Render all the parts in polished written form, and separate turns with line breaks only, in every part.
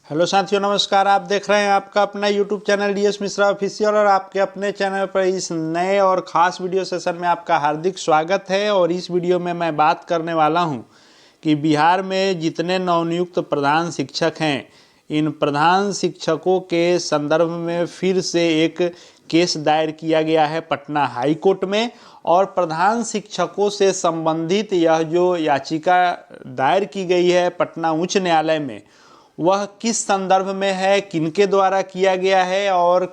Hello साथियों, नमस्कार। आप देख रहे हैं आपका अपना YouTube channel DS Mishra official और आपके अपने चैनल पर इस नए और ख़ास वीडियो सेशन में आपका हार्दिक स्वागत है। और इस वीडियो में मैं बात करने वाला हूं कि बिहार में जितने नवनियुक्त प्रधान शिक्षक हैं, इन प्रधान शिक्षकों के संदर्भ में फिर से एक केस दायर किया गया है पटना हाई कोर्ट में। और प्रधान शिक्षकों से संबंधित यह जो याचिका दायर की गई है पटना उच्च न्यायालय में, वह किस संदर्भ में है, किनके द्वारा किया गया है और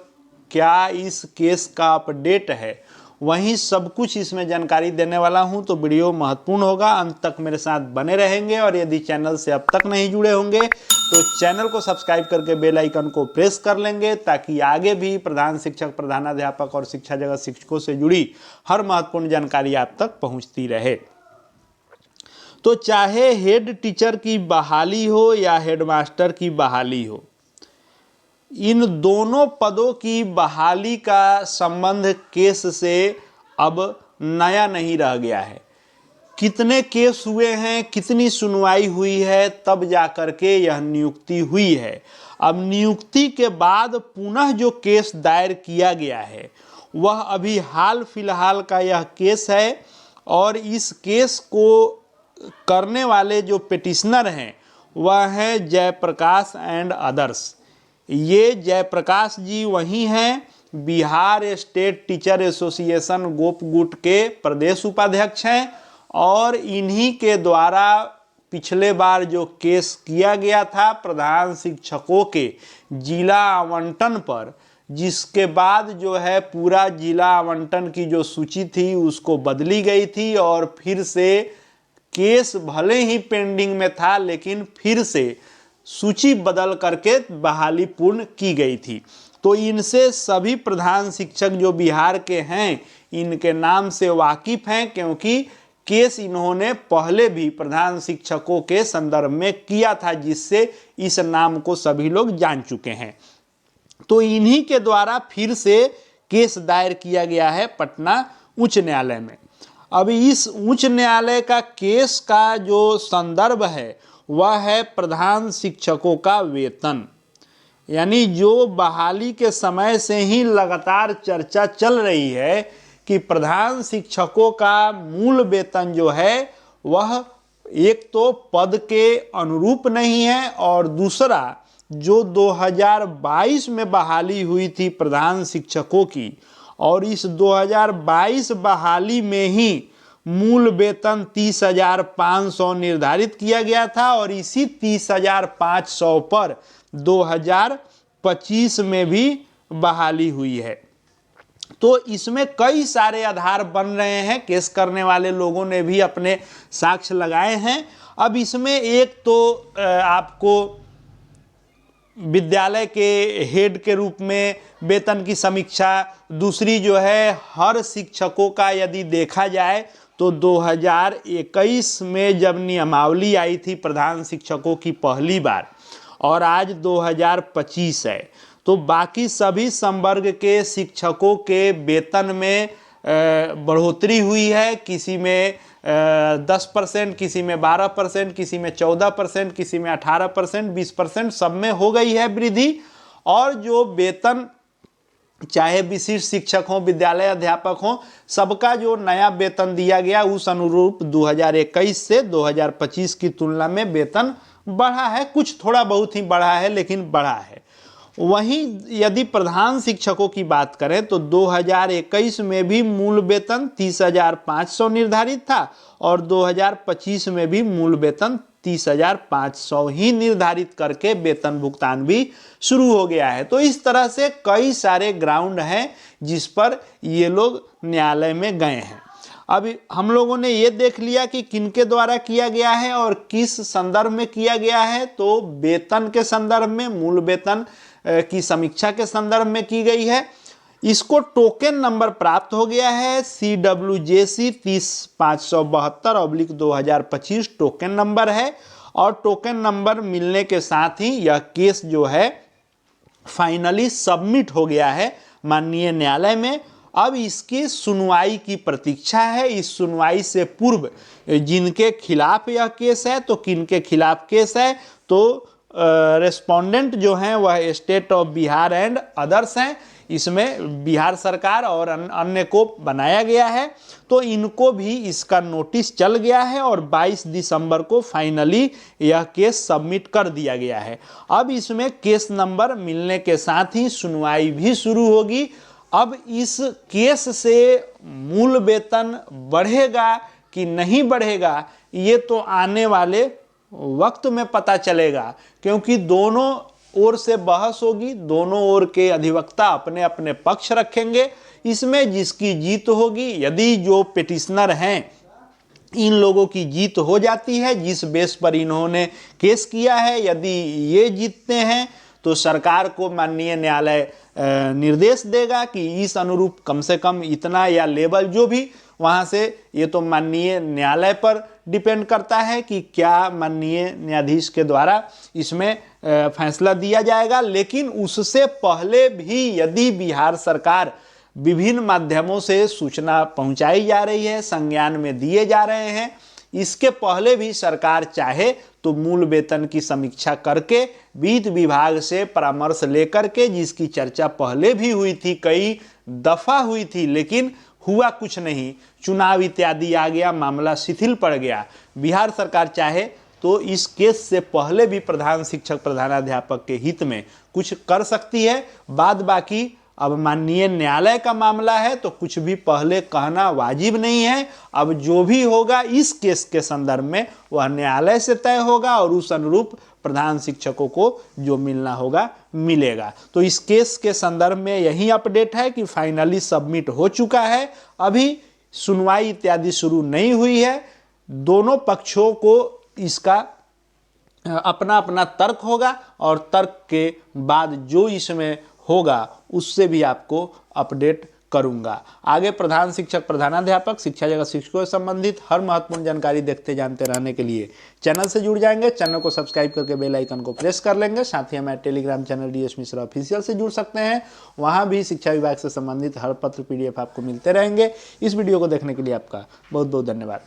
क्या इस केस का अपडेट है, वहीं सब कुछ इसमें जानकारी देने वाला हूं। तो वीडियो महत्वपूर्ण होगा, अंत तक मेरे साथ बने रहेंगे। और यदि चैनल से अब तक नहीं जुड़े होंगे तो चैनल को सब्सक्राइब करके बेल आइकन को प्रेस कर लेंगे, ताकि आगे भी प्रधान शिक्षक, प्रधानाध्यापक और शिक्षा जगत शिक्षकों से जुड़ी हर महत्वपूर्ण जानकारी आप तक पहुंचती रहे। तो चाहे हेड टीचर की बहाली हो या हेडमास्टर की बहाली हो, इन दोनों पदों की बहाली का संबंध केस से अब नया नहीं रह गया है। कितने केस हुए हैं, कितनी सुनवाई हुई है, तब जाकर के यह नियुक्ति हुई है। अब नियुक्ति के बाद पुनः जो केस दायर किया गया है वह अभी हाल फिलहाल का यह केस है। और इस केस को करने वाले जो पिटिशनर हैं वह है जयप्रकाश एंड अदर्स। ये जयप्रकाश जी वही हैं, Bihar state teacher association Gopgut के प्रदेश उपाध्यक्ष हैं। और इन्हीं के द्वारा पिछले बार जो केस किया गया था प्रधान शिक्षकों के जिला आवंटन पर, जिसके बाद जो है पूरा जिला आवंटन की जो सूची थी उसको बदली गई थी और फिर से केस भले ही पेंडिंग में था लेकिन फिर से सूची बदल करके बहाली पूर्ण की गई थी। तो इनसे सभी प्रधान शिक्षक जो बिहार के हैं इनके नाम से वाकिफ हैं, क्योंकि केस इन्होंने पहले भी प्रधान शिक्षकों के संदर्भ में किया था, जिससे इस नाम को सभी लोग जान चुके हैं। तो इन्हीं के द्वारा फिर से केस दायर किया गया है पटना उच्च न्यायालय में। अब इस उच्च न्यायालय का केस का जो संदर्भ है वह है प्रधान शिक्षकों का वेतन। यानी जो बहाली के समय से ही लगातार चर्चा चल रही है कि प्रधान शिक्षकों का मूल वेतन जो है वह एक तो पद के अनुरूप नहीं है, और दूसरा जो 2022 में बहाली हुई थी प्रधान शिक्षकों की, और इस 2022 बहाली में ही मूल वेतन 30,500 निर्धारित किया गया था। और इसी 30,500 पर 2025 में भी बहाली हुई है। तो इसमें कई सारे आधार बन रहे हैं, केस करने वाले लोगों ने भी अपने साक्ष्य लगाए हैं। अब इसमें एक तो आपको विद्यालय के हेड के रूप में वेतन की समीक्षा, दूसरी जो है हर शिक्षकों का यदि देखा जाए तो 2021 में जब नियमावली आई थी प्रधान शिक्षकों की पहली बार, और आज 2025 है, तो बाकी सभी संवर्ग के शिक्षकों के वेतन में बढ़ोतरी हुई है। किसी में 10%, किसी में 12%, किसी में 14%, किसी में 18%, 20%, सब में हो गई है वृद्धि। और जो वेतन चाहे विशिष्ट शिक्षक हों, विद्यालय अध्यापक हों, सबका जो नया वेतन दिया गया उस अनुरूप 2021 से 2025 की तुलना में वेतन बढ़ा है। कुछ थोड़ा बहुत ही बढ़ा है, लेकिन बढ़ा है। वहीं यदि प्रधान शिक्षकों की बात करें तो 2021 में भी मूल वेतन 30,500 निर्धारित था, और 2025 में भी मूल वेतन 30,500 ही निर्धारित करके वेतन भुगतान भी शुरू हो गया है। तो इस तरह से कई सारे ग्राउंड हैं जिस पर ये लोग न्यायालय में गए हैं। अब हम लोगों ने ये देख लिया कि किनके द्वारा किया गया है और किस संदर्भ में किया गया है। तो वेतन के संदर्भ में, मूल वेतन की समीक्षा के संदर्भ में की गई है। इसको टोकन नंबर प्राप्त हो गया है, CWJC 30,572/2025 टोकन नंबर है। और टोकन नंबर मिलने के साथ ही यह केस जो है फाइनली सबमिट हो गया है माननीय न्यायालय में। अब इसकी सुनवाई की प्रतीक्षा है। इस सुनवाई से पूर्व जिनके खिलाफ यह केस है, तो किनके खिलाफ केस है, तो रेस्पोंडेंट जो हैं वह state of Bihar and others हैं। इसमें बिहार सरकार और अन्य को बनाया गया है। तो इनको भी इसका नोटिस चल गया है और 22 दिसंबर को फाइनली यह केस सबमिट कर दिया गया है। अब इसमें केस नंबर मिलने के साथ ही सुनवाई भी शुरू होगी। अब इस केस से मूल वेतन बढ़ेगा कि नहीं बढ़ेगा, ये तो आने वाले वक्त में पता चलेगा, क्योंकि दोनों ओर से बहस होगी, दोनों ओर के अधिवक्ता अपने अपने पक्ष रखेंगे। इसमें जिसकी जीत होगी, यदि जो पिटिशनर हैं इन लोगों की जीत हो जाती है, जिस बेस पर इन्होंने केस किया है, यदि ये जीतते हैं तो सरकार को माननीय न्यायालय निर्देश देगा कि इस अनुरूप कम से कम इतना या लेवल जो भी वहाँ से, ये तो माननीय न्यायालय पर डिपेंड करता है कि क्या माननीय न्यायाधीश के द्वारा इसमें फैसला दिया जाएगा। लेकिन उससे पहले भी यदि बिहार सरकार विभिन्न माध्यमों से सूचना पहुंचाई जा रही है, संज्ञान में दिए जा रहे हैं, इसके पहले भी सरकार चाहे तो मूल वेतन की समीक्षा करके वित्त विभाग से परामर्श लेकर के, जिसकी चर्चा पहले भी हुई थी, कई दफा हुई थी, लेकिन हुआ कुछ नहीं, चुनाव इत्यादि आ गया, मामला शिथिल पड़ गया। बिहार सरकार चाहे तो इस केस से पहले भी प्रधान शिक्षक प्रधानाध्यापक के हित में कुछ कर सकती है। बाद बाकी अब माननीय न्यायालय का मामला है तो कुछ भी पहले कहना वाजिब नहीं है। अब जो भी होगा इस केस के संदर्भ में वह न्यायालय से तय होगा और उस अनुरूप प्रधान शिक्षकों को जो मिलना होगा मिलेगा। तो इस केस के संदर्भ में यही अपडेट है कि फाइनली सबमिट हो चुका है। अभी सुनवाई इत्यादि शुरू नहीं हुई है। दोनों पक्षों को इसका अपना अपना तर्क होगा और तर्क के बाद जो इसमें होगा उससे भी आपको अपडेट करूंगा। आगे प्रधान शिक्षक प्रधानाध्यापक शिक्षा जगत शिक्षकों से संबंधित हर महत्वपूर्ण जानकारी देखते जानते रहने के लिए चैनल से जुड़ जाएंगे। चैनल को सब्सक्राइब करके बेल आइकन को प्रेस कर लेंगे। साथ ही हमारे Telegram channel DS Mishra official से जुड़ सकते हैं। वहां भी शिक्षा विभाग से संबंधित हर पत्र PDF आपको मिलते रहेंगे। इस वीडियो को देखने के लिए आपका बहुत बहुत धन्यवाद।